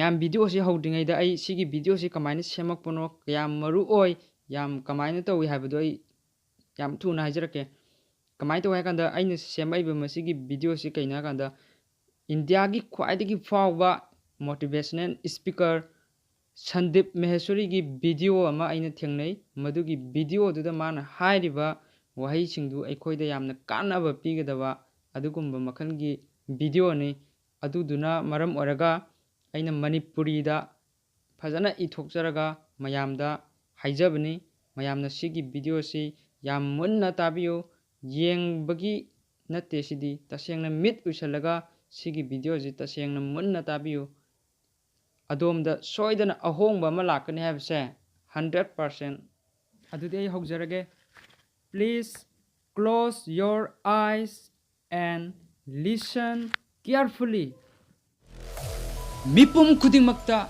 ꯃꯌꯥꯝ ꯚꯤꯗꯤꯑꯣꯁꯤ ꯍꯧꯗ꯭ꯔꯤꯉꯩꯗ ꯑꯩ ꯁꯤꯒꯤ ꯚꯤꯗꯤꯑꯣꯁꯤ ꯀꯃꯥꯏꯅ ꯁꯦꯝꯃꯛꯄꯅꯣ ꯀꯌꯥꯝ ꯃꯔꯨ ꯑꯣꯏ ꯌꯥꯝ ꯀꯃꯥꯏꯅ ꯇꯧꯏ ꯍꯥꯏꯕꯗꯣ ꯑꯩ ꯌꯥꯝ ꯊꯨꯅ ꯍꯥꯏꯖꯔꯛꯀꯦ ꯀꯃꯥꯏꯅ ꯇꯧꯏ ꯍꯥꯏ ꯀꯥꯟꯗ ꯑꯩꯅ ꯁꯦꯝꯃꯛꯏꯕ ꯃꯁꯤꯒꯤ ꯚꯤꯗꯤꯑꯣꯁꯤ ꯀꯩꯅꯣ ꯍꯥꯏ ꯀꯥꯟꯗ ꯏꯟꯗꯤꯌꯥꯒꯤ ꯈ꯭ꯋꯥꯏꯗꯒꯤ ꯐꯥꯎꯕ ꯃꯣꯇꯤꯚꯦꯁꯅꯦꯜ ꯁ꯭ꯄꯤꯀꯔ ꯁꯟꯗꯤꯞ ꯃꯍꯦꯁꯣꯔꯤꯒꯤ ꯚꯤꯗꯤꯑꯣ ꯑꯃ ꯑꯩꯅ ꯊꯦꯡꯅꯩ ꯃꯗꯨꯒꯤ ꯚꯤꯗꯤꯑꯣꯗꯨꯗ ꯃꯥꯅ ꯍꯥꯏꯔꯤꯕ ꯋꯥꯍꯩꯁꯤꯡꯗꯨ ꯑꯩꯈꯣꯏꯗ ꯌꯥꯝꯅ ꯀꯥꯟꯅꯕ ꯄꯤꯒꯗꯕ ꯑꯗꯨꯒꯨꯝꯕ ꯃꯈꯜꯒꯤ ꯚꯤꯗꯤꯑꯣꯅꯤ ꯑꯗꯨꯗꯨꯅ ꯃꯔꯝ ꯑꯣꯏꯔꯒ ꯑꯩꯅ ꯃꯅꯤꯄꯨꯔꯤꯗ ꯐꯖꯅ ꯏꯊꯣꯛꯆꯔꯒ ꯃꯌꯥꯝꯗ ꯍꯥꯏꯖꯕꯅꯤ ꯃꯌꯥꯝꯅ ꯁꯤꯒꯤ ꯚꯤꯗꯤꯑꯣꯁꯤ ꯌꯥꯝ ꯃꯨꯟꯅ ꯇꯥꯕꯤꯌꯨ ꯌꯦꯡꯕꯒꯤ ꯅꯠꯇꯦ ꯁꯤꯗꯤ ꯇꯁꯦꯡꯅ ꯃꯤꯠ ꯎꯏꯁꯜꯂꯒ ꯁꯤꯒꯤ ꯚꯤꯗꯤꯑꯣꯁꯤ ꯇꯁꯦꯡꯅ ꯃꯨꯟꯅ ꯇꯥꯕꯤꯌꯨ ꯑꯗꯣꯝꯗ ꯁꯣꯏꯗꯅ ꯑꯍꯣꯡꯕ ꯑꯃ ꯂꯥꯛꯀꯅꯤ ꯍꯥꯏꯕꯁꯦ 100%. ꯑꯗꯨꯗꯤ ꯑꯩ ꯍꯧꯖꯔꯒꯦ. Please close your eyes and listen carefully. ꯃꯤꯄꯨꯝ ꯈꯨꯗꯤꯡꯃꯛꯇ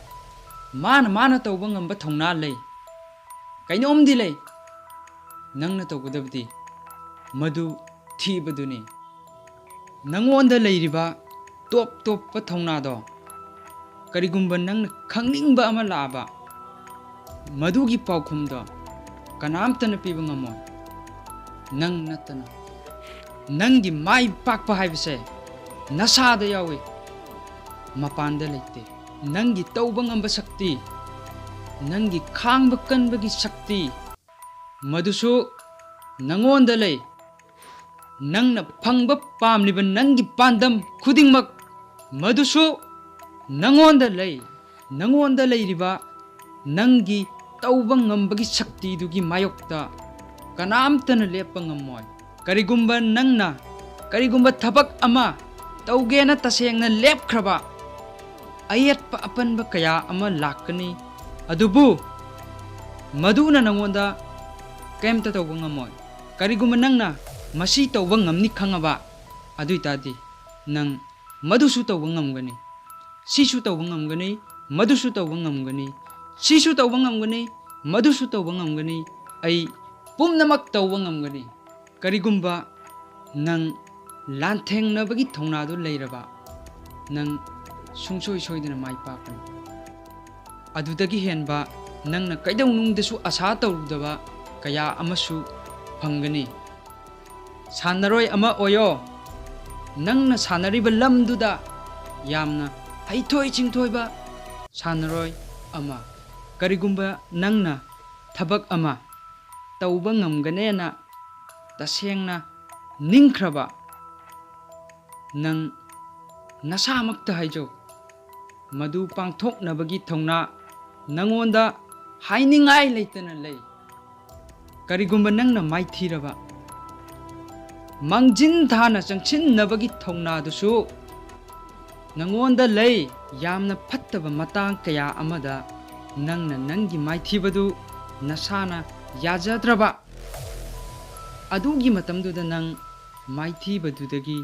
ꯃꯥꯅ ꯇꯧꯕ ꯉꯝꯕ ꯊꯧꯅꯥ ꯂꯩ. ꯀꯩꯅꯣꯝꯗꯤ ꯂꯩ. ꯅꯪꯅ ꯇꯧꯒꯗꯕꯗꯤ ꯃꯗꯨ ꯊꯤꯕꯗꯨꯅꯤ. ꯅꯪꯉꯣꯟꯗ ꯂꯩꯔꯤꯕ ꯇꯣꯞ-ꯇꯣꯞꯄ ꯊꯧꯅꯥꯗꯣ ꯀꯔꯤꯒꯨꯝꯕ ꯅꯪꯅ ꯈꯪꯅꯤꯡꯕ ꯑꯃ ꯂꯥꯛꯑꯕ ꯃꯗꯨꯒꯤ ꯄꯥꯎꯈꯨꯝꯗꯣ ꯀꯅꯥꯝꯇꯅ ꯄꯤꯕ ꯉꯝꯃꯣꯏ. ꯅꯪ ꯅꯠꯇꯅ. ꯅꯪꯒꯤ ꯃꯥꯏ ꯄꯥꯛꯄ ꯍꯥꯏꯕꯁꯦ ꯅꯁꯥꯗ ꯌꯥꯎꯏ. ꯃꯄꯥꯟꯗ ꯂꯩꯇꯦ. ꯅꯪꯒꯤ ꯇꯧꯕ ꯉꯝꯕ ꯁꯛꯇꯤ, ꯅꯪꯒꯤ ꯈꯥꯡꯕ ꯀꯟꯕꯒꯤ ꯁꯛꯇꯤ ꯃꯗꯨꯁꯨ ꯅꯪꯉꯣꯟꯗ ꯂꯩ. ꯅꯪꯅ ꯐꯪꯕ ꯄꯥꯝꯂꯤꯕ ꯅꯪꯒꯤ ꯄꯥꯟꯗꯝ ꯈꯨꯗꯤꯡꯃꯛ ꯃꯗꯨꯁꯨ ꯅꯪꯉꯣꯟꯗ ꯂꯩ. ꯅꯪꯉꯣꯟꯗ ꯂꯩꯔꯤꯕ ꯅꯪꯒꯤ ꯇꯧꯕ ꯉꯝꯕꯒꯤ ꯁꯛꯇꯤꯗꯨꯒꯤ ꯃꯥꯌꯣꯛꯇ ꯀꯅꯥꯝꯇꯅ ꯂꯦꯞꯄ ꯉꯝꯃꯣꯏ. ꯀꯔꯤꯒꯨꯝꯕ ꯅꯪꯅ ꯀꯔꯤꯒꯨꯝꯕ ꯊꯕꯛ ꯑꯃ ꯇꯧꯒꯦꯅ ꯇꯁꯦꯡꯅ ꯂꯦꯞꯈ꯭ꯔꯕ ꯑꯌꯦꯠꯄ ꯑꯄꯟꯕ ꯀꯌꯥ ꯑꯃ ꯂꯥꯛꯀꯅꯤ. ꯑꯗꯨꯕꯨ ꯃꯗꯨꯅ ꯅꯪꯉꯣꯟꯗ ꯀꯩꯝꯇ ꯇꯧꯕ ꯉꯝꯃꯣꯏ. ꯀꯔꯤꯒꯨꯝꯕ ꯅꯪꯅ ꯃꯁꯤ ꯇꯧꯕ ꯉꯝꯅꯤ ꯈꯪꯉꯕ ꯑꯗꯨꯏꯇꯥꯗꯤ ꯅꯪ ꯃꯗꯨꯁꯨ ꯇꯧꯕ ꯉꯝꯒꯅꯤ. ꯁꯤꯁꯨ ꯇꯧꯕ ꯉꯝꯒꯅꯤ. ꯃꯗꯨꯁꯨ ꯇꯧꯕ ꯉꯝꯒꯅꯤ. ꯁꯤꯁꯨ ꯇꯧꯕ ꯉꯝꯒꯅꯤ. ꯃꯗꯨꯁꯨ ꯇꯧꯕ ꯉꯝꯒꯅꯤ. ꯑꯩ ꯄꯨꯝꯅꯃꯛ ꯇꯧꯕ ꯉꯝꯒꯅꯤ. ꯀꯔꯤꯒꯨꯝꯕ ꯅꯪ ꯂꯥꯟꯊꯦꯡꯅꯕꯒꯤ ꯊꯧꯅꯥꯗꯨ ꯂꯩꯔꯕ ꯅꯪ ꯁꯨꯡꯁꯣꯏ ꯁꯣꯏꯗꯅ ꯃꯥꯏ ꯄꯥꯛꯀꯅꯤ. ꯑꯗꯨꯗꯒꯤ ꯍꯦꯟꯕ ꯅꯪꯅ ꯀꯩꯗꯧꯅꯨꯡꯗꯁꯨ ꯑꯁꯥ ꯇꯧꯔꯨꯗꯕ ꯀꯌꯥ ꯑꯃꯁꯨ ꯐꯪꯒꯅꯤ. ꯁꯥꯟꯅꯔꯣꯏ ꯑꯃ ꯑꯣꯏꯌꯣ. ꯅꯪꯅ ꯁꯥꯟꯅꯔꯤꯕ ꯂꯝꯗꯨꯗ ꯌꯥꯝꯅ ꯍꯩꯊꯣꯏ ꯁꯤꯡꯊꯣꯏꯕ ꯁꯥꯟꯅꯔꯣꯏ ꯑꯃ. ꯀꯔꯤꯒꯨꯝꯕ ꯅꯪꯅ ꯊꯕꯛ ꯑꯃ ꯇꯧꯕ ꯉꯝꯒꯅꯦꯅ ꯇꯁꯦꯡꯅ ꯅꯤꯡꯈ꯭ꯔꯕ ꯅꯪ ꯅꯁꯥꯃꯛꯇ ꯍꯥꯏꯖꯧ ꯃꯗꯨ ꯄꯥꯡꯊꯣꯛꯅꯕꯒꯤ ꯊꯧꯅꯥ ꯅꯪꯉꯣꯟꯗ ꯍꯥꯏꯅꯤꯡꯉꯥꯏ ꯂꯩꯇꯅ ꯂꯩ. ꯀꯔꯤꯒꯨꯝꯕ ꯅꯪꯅ マイꯊꯤꯔꯕ ꯃꯥꯡꯖꯤꯟ ꯊꯥꯅ ꯆꯪꯁꯤꯟꯅꯕꯒꯤ ꯊꯧꯅꯥꯗꯨꯁꯨ ꯅꯪꯉꯣꯟꯗ ꯂꯩ. ꯌꯥꯝꯅ ꯐꯠꯇꯕ ꯃꯇꯥꯡ ꯀꯌꯥ ꯑꯃꯗ ꯅꯪꯅ ꯅꯪꯒꯤ ꯃꯥꯏꯊꯤꯕꯗꯨ ꯅꯁꯥꯅ ꯌꯥꯖꯗ꯭ꯔꯕ ꯑꯗꯨꯒꯤ ꯃꯇꯝꯗꯨꯗ ꯅꯪ ꯃꯥꯏꯊꯤꯕꯗꯨꯗꯒꯤ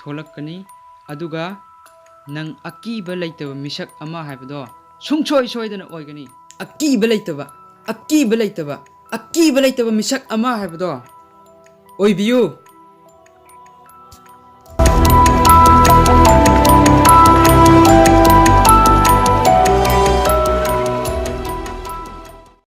ꯊꯣꯛꯂꯛꯀꯅꯤ. ꯑꯗꯨꯒ ꯅꯪ ꯑꯀꯤꯕ ꯂꯩꯇꯕ ꯃꯤꯁꯛ ꯑꯃ ꯍꯥꯏꯕꯗꯣ ꯁꯨꯡꯁꯣꯏ ꯁꯣꯏꯗꯅ ꯑꯣꯏꯒꯅꯤ. ꯑꯀꯤꯕ ꯂꯩꯇꯕ ꯃꯤꯁꯛ ꯑꯃ ꯍꯥꯏꯕꯗꯣ ꯑꯣꯏꯕꯤꯌꯨ.